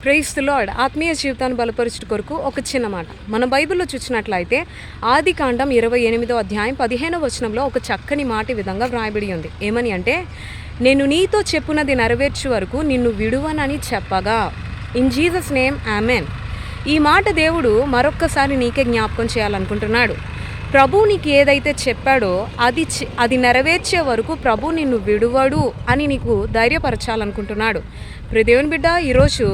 Praise the lord. ఆత్మీయ జీవితాన్ని బలపరచుట కొరకు ఒక చిన్న మాట. మన బైబిల్లో చూసినట్లయితే ఆదికాండం 28వ అధ్యాయం 15వ వచనంలో ఒక చక్కని మాట ఈ విధంగా వ్రాయబడి ఉంది. ఏమని అంటే, నేను నీతో చెప్పున్నది నెరవేర్చు వరకు నిన్ను విడువనని చెప్పగా. In Jesus name amen. ఈ మాట దేవుడు మరొక్కసారి నీకే జ్ఞాపకం చేయాలనుకుంటున్నాడు. ప్రభు నీకు ఏదైతే చెప్పాడో అది నెరవేర్చే వరకు ప్రభు నిన్ను విడువడు అని నీకు ధైర్యపరచాలనుకుంటున్నాడు. ప్రియ దేవుని బిడ్డ, ఈరోజు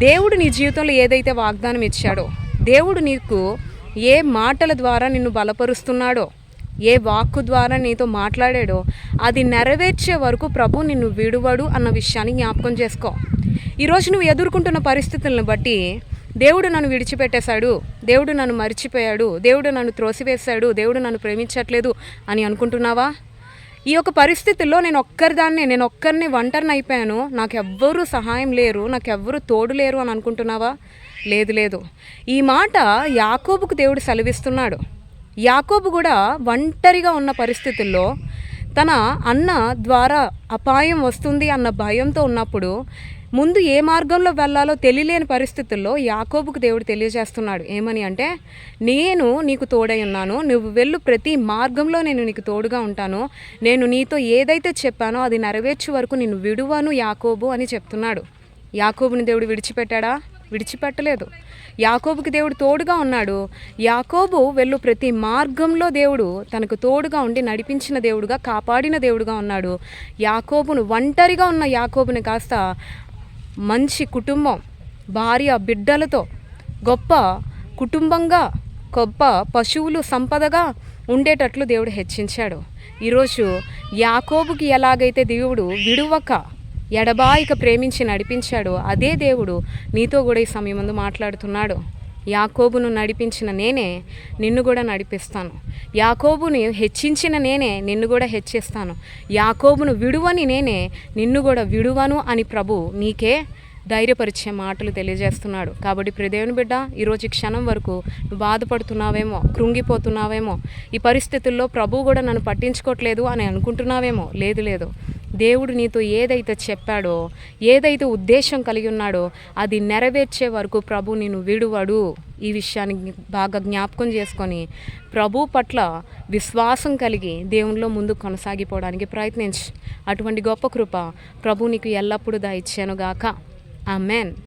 దేవుడు నీ జీవితంలో ఏదైతే వాగ్దానం ఇచ్చాడో, దేవుడు నీకు ఏ మాటల ద్వారా నిన్ను బలపరుస్తున్నాడో, ఏ వాక్కు ద్వారా నీతో మాట్లాడాడో అది నెరవేర్చే వరకు ప్రభు నిన్ను విడువడు అన్న విషయాన్ని జ్ఞాపకం చేసుకో. ఈరోజు నువ్వు ఎదుర్కొంటున్న పరిస్థితులను బట్టి దేవుడు నన్ను విడిచిపెట్టేశాడు, దేవుడు నన్ను మర్చిపోయాడు, దేవుడు నన్ను త్రోసివేశాడు, దేవుడు నన్ను ప్రేమించట్లేదు అని అనుకుంటున్నావా? ఈ యొక్క పరిస్థితుల్లో నేను ఒక్కరిని ఒంటరిని అయిపోయాను, నాకెవ్వరూ సహాయం లేరు, నాకెవ్వరూ తోడు లేరు అని అనుకుంటున్నావా? లేదు. ఈ మాట యాకోబుకు దేవుడు సెలవిస్తున్నాడు. యాకోబు కూడా ఒంటరిగా ఉన్న పరిస్థితుల్లో తన అన్న ద్వారా అపాయం వస్తుంది అన్న భయంతో ఉన్నప్పుడు ముందు ఏ మార్గంలో వెళ్ళాలో తెలియలేని పరిస్థితుల్లో యాకోబుకు దేవుడు తెలియజేస్తున్నాడు. ఏమని అంటే, నేను నీకు తోడై ఉన్నాను, నువ్వు వెళ్ళు ప్రతి మార్గంలో నేను నీకు తోడుగా ఉంటాను, నేను నీతో ఏదైతే చెప్పానో అది నెరవేర్చే వరకు నిన్ను విడువను యాకోబు అని చెప్తున్నాడు. యాకోబుని దేవుడు విడిచిపెట్టాడా? విడిచిపెట్టలేదు. యాకోబుకి దేవుడు తోడుగా ఉన్నాడు. యాకోబు వెళ్ళు ప్రతి మార్గంలో దేవుడు తనకు తోడుగా ఉండి నడిపించిన దేవుడుగా, కాపాడిన దేవుడుగా ఉన్నాడు. యాకోబును ఒంటరిగా ఉన్న యాకోబుని కాస్త మంచి కుటుంబం, భార్య బిడ్డలతో గొప్ప కుటుంబంగా, గొప్ప పశువులు సంపదగా ఉండేటట్లు దేవుడు హెచ్చించాడు. ఈరోజు యాకోబుకి ఎలాగైతే దేవుడు విడువక ఎడబాయిక ప్రేమించి నడిపించాడో అదే దేవుడు నీతో కూడా ఈ సమయం ముందు మాట్లాడుతున్నాడు. యాకోబును నడిపించిన నేనే నిన్ను కూడా నడిపిస్తాను, యాకోబుని హెచ్చించిన నేనే నిన్ను కూడా హెచ్చిస్తాను, యాకోబును విడువని నేనే నిన్ను కూడా విడువను అని ప్రభు నీకే ధైర్యపరిచే మాటలు తెలియజేస్తున్నాడు. కాబట్టి ప్రియ దేవుని బిడ్డ, ఈరోజు క్షణం వరకు నువ్వు బాధపడుతున్నావేమో, కృంగిపోతున్నావేమో, ఈ పరిస్థితుల్లో ప్రభు కూడా నన్ను పట్టించుకోవట్లేదు అని అనుకుంటున్నావేమో. లేదు. దేవుడు నీతో ఏదైతే చెప్పాడో, ఏదైతే ఉద్దేశం కలిగి ఉన్నాడో అది నెరవేర్చే వరకు ప్రభు నిన్ను విడువడు. ఈ విషయాన్ని బాగా జ్ఞాపకం చేసుకొని ప్రభు పట్ల విశ్వాసం కలిగి దేవునిలో ముందు కొనసాగిపోవడానికి ప్రయత్నించు. అటువంటి గొప్ప కృప ప్రభు నీకు ఎల్లప్పుడూ దయచేయునుగాక. ఆమెన్.